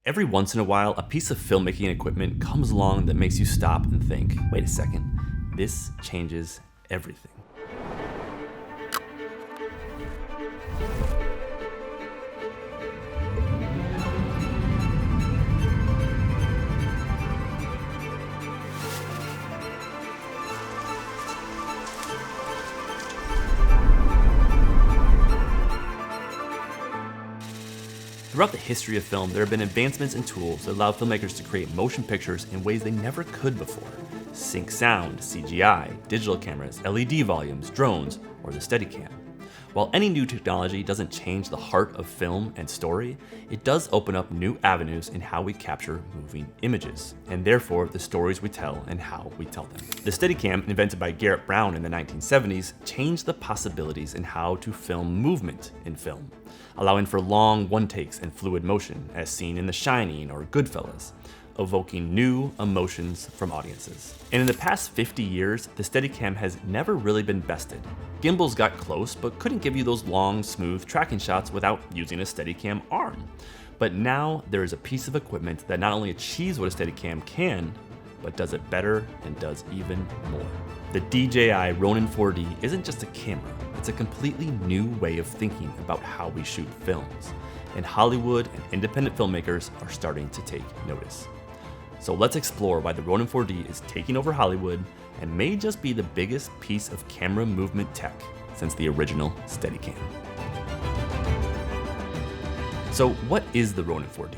Every once in a while, a piece of filmmaking equipment comes along that makes you stop and think, wait a second, this changes everything. Throughout the history of film, there have been advancements in tools that allow filmmakers to create motion pictures in ways they never could before. Sync sound, CGI, digital cameras, LED volumes, drones, or the Steadicam. While any new technology doesn't change the heart of film and story, it does open up new avenues in how we capture moving images, and therefore the stories we tell and how we tell them. The Steadicam, invented by Garrett Brown in the 1970s, changed the possibilities in how to film movement in film, allowing for long one-takes and fluid motion, as seen in The Shining or Goodfellas, evoking new emotions from audiences. And in the past 50 years, the Steadicam has never really been bested. Gimbals got close, but couldn't give you those long, smooth tracking shots without using a Steadicam arm. But now there is a piece of equipment that not only achieves what a Steadicam can, but does it better and does even more. The DJI Ronin 4D isn't just a camera, it's a completely new way of thinking about how we shoot films. And Hollywood and independent filmmakers are starting to take notice. So let's explore why the Ronin 4D is taking over Hollywood and may just be the biggest piece of camera movement tech since the original Steadicam. So what is the Ronin 4D?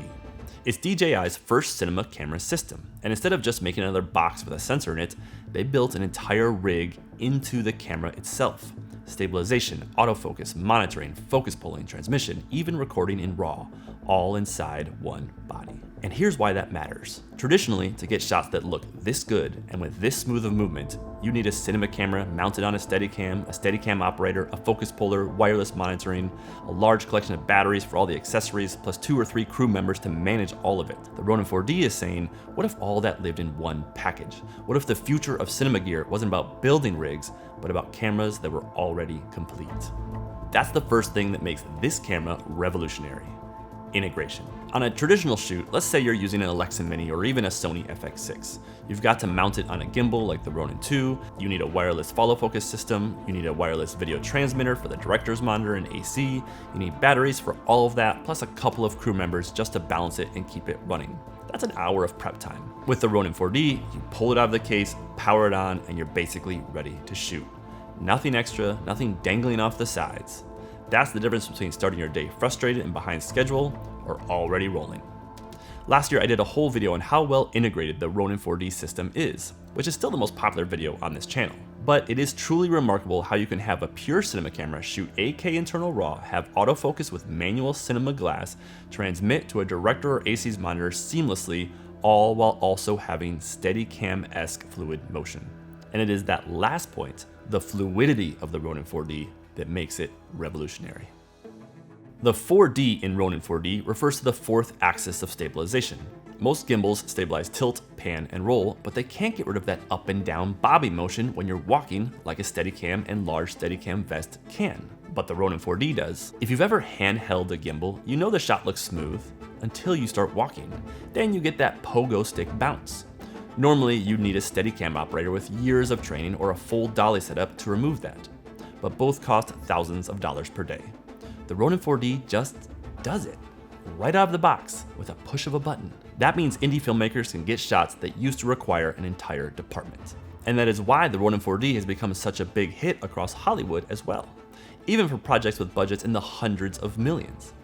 It's DJI's first cinema camera system, and instead of just making another box with a sensor in it, they built an entire rig into the camera itself. Stabilization, autofocus, monitoring, focus pulling, transmission, even recording in RAW, all inside one body. And here's why that matters. Traditionally, to get shots that look this good and with this smooth of movement, you need a cinema camera mounted on a Steadicam operator, a focus puller, wireless monitoring, a large collection of batteries for all the accessories, plus 2 or 3 crew members to manage all of it. The Ronin 4D is saying, what if all that lived in one package? What if the future of cinema gear wasn't about building rigs, but about cameras that were already complete? That's the first thing that makes this camera revolutionary. Integration. On a traditional shoot, let's say you're using an Alexa Mini or even a Sony FX6. You've got to mount it on a gimbal like the Ronin 2, you need a wireless follow focus system, you need a wireless video transmitter for the director's monitor and AC, you need batteries for all of that, plus a couple of crew members just to balance it and keep it running. That's an hour of prep time. With the Ronin 4D, you pull it out of the case, power it on, and you're basically ready to shoot. Nothing extra, nothing dangling off the sides. That's the difference between starting your day frustrated and behind schedule or already rolling. Last year I did a whole video on how well integrated the Ronin 4D system is, which is still the most popular video on this channel. But it is truly remarkable how you can have a pure cinema camera shoot 8K internal RAW, have autofocus with manual cinema glass, transmit to a director or AC's monitor seamlessly, all while also having Steadicam-esque fluid motion. And it is that last point, the fluidity of the Ronin 4D, that makes it revolutionary. The 4D in Ronin 4D refers to the fourth axis of stabilization. Most gimbals stabilize tilt, pan, and roll, but they can't get rid of that up and down bobbing motion when you're walking like a Steadicam and large Steadicam vest can. But the Ronin 4D does. If you've ever handheld a gimbal, you know the shot looks smooth until you start walking. Then you get that pogo stick bounce. Normally, you'd need a Steadicam operator with years of training or a full dolly setup to remove that, but both cost thousands of dollars per day. The Ronin 4D just does it, right out of the box with a push of a button. That means indie filmmakers can get shots that used to require an entire department. And that is why the Ronin 4D has become such a big hit across Hollywood as well, even for projects with budgets in the hundreds of millions.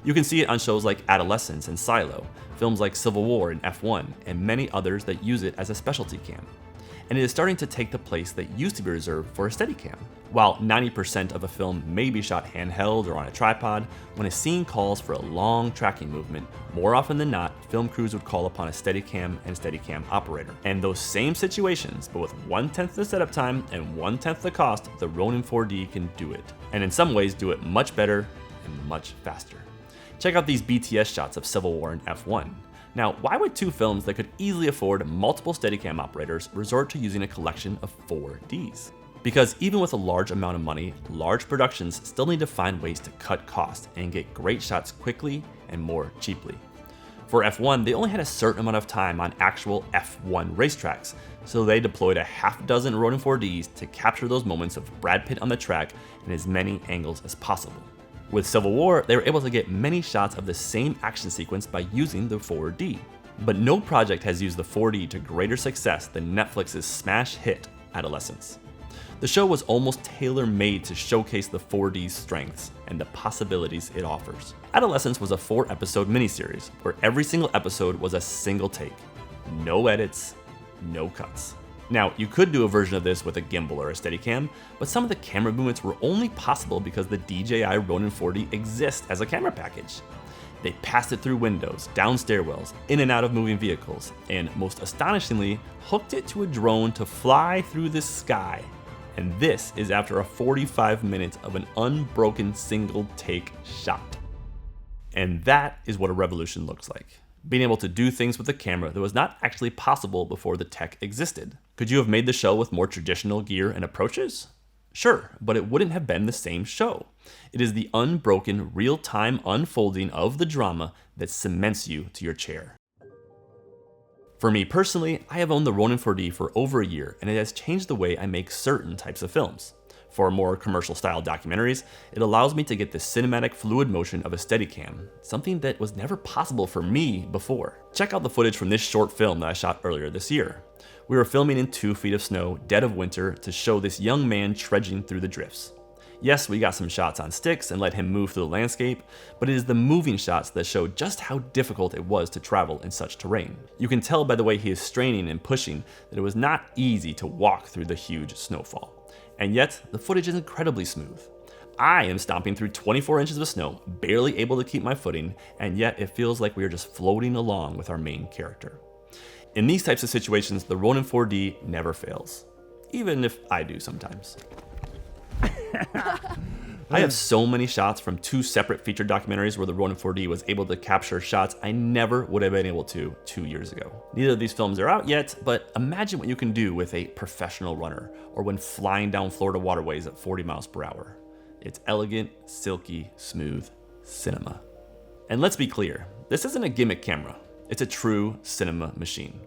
You can see it on shows like Adolescence and Silo, films like Civil War and F1, and many others that use it as a specialty cam. And it is starting to take the place that used to be reserved for a Steadicam. While 90% of a film may be shot handheld or on a tripod, when a scene calls for a long tracking movement, more often than not, film crews would call upon a Steadicam and Steadicam operator. And those same situations, but with 1/10 the setup time and 1/10 the cost, the Ronin 4D can do it. And in some ways do it much better and much faster. Check out these BTS shots of Civil War and F1. Now, why would two films that could easily afford multiple Steadicam operators resort to using a collection of 4Ds? Because even with a large amount of money, large productions still need to find ways to cut costs and get great shots quickly and more cheaply. For F1, they only had a certain amount of time on actual F1 racetracks, so they deployed a half dozen Ronin 4Ds to capture those moments of Brad Pitt on the track in as many angles as possible. With Civil War, they were able to get many shots of the same action sequence by using the 4D. But no project has used the 4D to greater success than Netflix's smash hit, Adolescence. The show was almost tailor-made to showcase the 4D's strengths and the possibilities it offers. Adolescence was a 4-episode miniseries, where every single episode was a single take. No edits, no cuts. Now, you could do a version of this with a gimbal or a Steadicam, but some of the camera movements were only possible because the DJI Ronin 4D exists as a camera package. They passed it through windows, down stairwells, in and out of moving vehicles, and most astonishingly, hooked it to a drone to fly through the sky. And this is after a 45 minutes of an unbroken single take shot. And that is what a revolution looks like. Being able to do things with a camera that was not actually possible before the tech existed. Could you have made the show with more traditional gear and approaches? Sure, but it wouldn't have been the same show. It is the unbroken, real-time unfolding of the drama that cements you to your chair. For me personally, I have owned the Ronin 4D for over a year, and it has changed the way I make certain types of films. For more commercial-style documentaries, it allows me to get the cinematic fluid motion of a Steadicam, something that was never possible for me before. Check out the footage from this short film that I shot earlier this year. We were filming in 2 feet of snow, dead of winter, to show this young man trudging through the drifts. Yes, we got some shots on sticks and let him move through the landscape, but it is the moving shots that show just how difficult it was to travel in such terrain. You can tell by the way he is straining and pushing that it was not easy to walk through the huge snowfall. And yet, the footage is incredibly smooth. I am stomping through 24 inches of snow, barely able to keep my footing, and yet it feels like we are just floating along with our main character. In these types of situations, the Ronin 4D never fails, even if I do sometimes. I have so many shots from 2 separate feature documentaries where the Ronin 4D was able to capture shots I never would have been able to 2 years ago. Neither of these films are out yet, but imagine what you can do with a professional runner, or when flying down Florida waterways at 40 miles per hour. It's elegant, silky, smooth cinema. And let's be clear, this isn't a gimmick camera. It's a true cinema machine.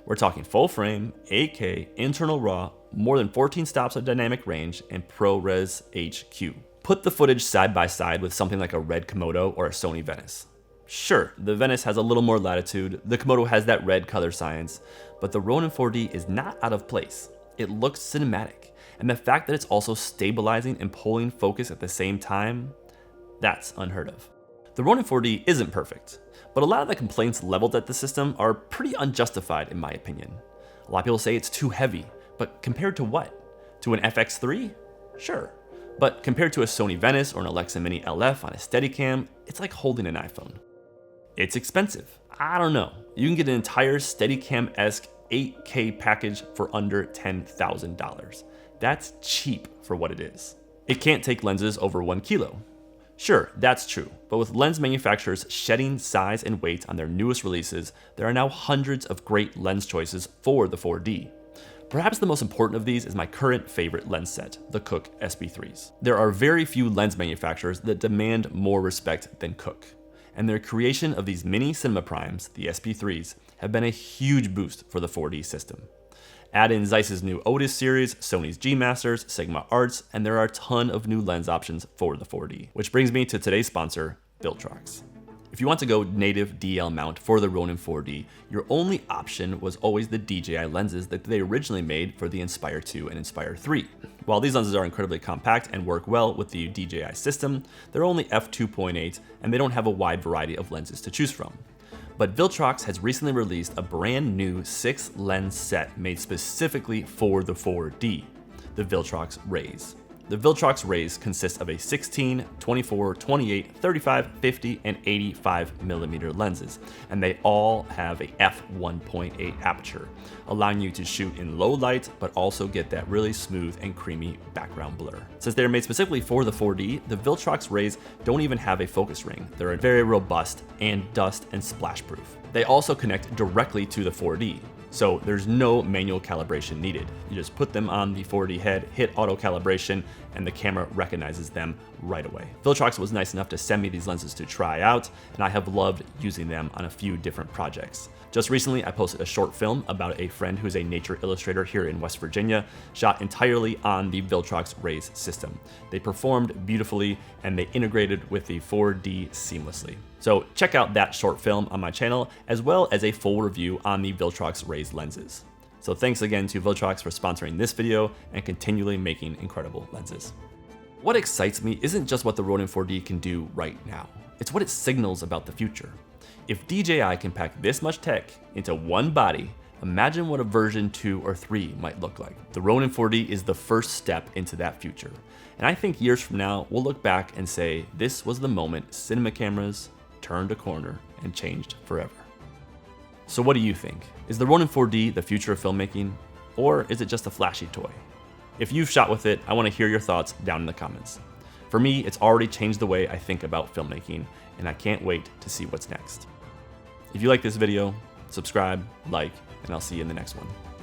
We're talking full frame, 8K, internal RAW, more than 14 stops of dynamic range, and ProRes HQ. Put the footage side by side with something like a red Komodo or a Sony Venice. Sure, the Venice has a little more latitude, the Komodo has that red color science, but the Ronin 4D is not out of place. It looks cinematic, and the fact that it's also stabilizing and pulling focus at the same time, that's unheard of. The Ronin 4D isn't perfect, but a lot of the complaints leveled at the system are pretty unjustified in my opinion. A lot of people say it's too heavy, but compared to what? To an FX3? Sure. But compared to a Sony Venice or an Alexa Mini LF on a Steadicam, it's like holding an iPhone. It's expensive. I don't know. You can get an entire Steadicam-esque 8K package for under $10,000. That's cheap for what it is. It can't take lenses over 1 kilo. Sure, that's true, but with lens manufacturers shedding size and weight on their newest releases, there are now hundreds of great lens choices for the 4D. Perhaps the most important of these is my current favorite lens set, the Cooke SB3s. There are very few lens manufacturers that demand more respect than Cooke, and their creation of these mini cinema primes, the SB3s, have been a huge boost for the 4D system. Add in Zeiss's new Otis series, Sony's G Masters, Sigma Arts, and there are a ton of new lens options for the 4D. Which brings me to today's sponsor, Viltrox. If you want to go native DL mount for the Ronin 4D, your only option was always the DJI lenses that they originally made for the Inspire 2 and Inspire 3. While these lenses are incredibly compact and work well with the DJI system, they're only f2.8 and they don't have a wide variety of lenses to choose from. But Viltrox has recently released a brand new 6-lens set made specifically for the 4D, the Viltrox Raze. The Viltrox Raze consists of a 16, 24, 28, 35, 50, and 85mm lenses, and they all have a f1.8 aperture, allowing you to shoot in low light, but also get that really smooth and creamy background blur. Since they're made specifically for the 4D, the Viltrox Raze don't even have a focus ring. They're very robust and dust and splash proof. They also connect directly to the 4D. so there's no manual calibration needed. You just put them on the 4D head, hit auto calibration, and the camera recognizes them right away. Viltrox was nice enough to send me these lenses to try out, and I have loved using them on a few different projects. Just recently, I posted a short film about a friend who's a nature illustrator here in West Virginia, shot entirely on the Viltrox Raze system. They performed beautifully, and they integrated with the 4D seamlessly. So check out that short film on my channel, as well as a full review on the Viltrox Raze lenses. So thanks again to Viltrox for sponsoring this video and continually making incredible lenses. What excites me isn't just what the Ronin 4D can do right now, it's what it signals about the future. If DJI can pack this much tech into one body, imagine what a version 2 or 3 might look like. The Ronin 4D is the first step into that future. And I think years from now, we'll look back and say, this was the moment cinema cameras turned a corner and changed forever. So what do you think? Is the Ronin 4D the future of filmmaking? Or is it just a flashy toy? If you've shot with it, I want to hear your thoughts down in the comments. For me, it's already changed the way I think about filmmaking, and I can't wait to see what's next. If you like this video, subscribe, like, and I'll see you in the next one.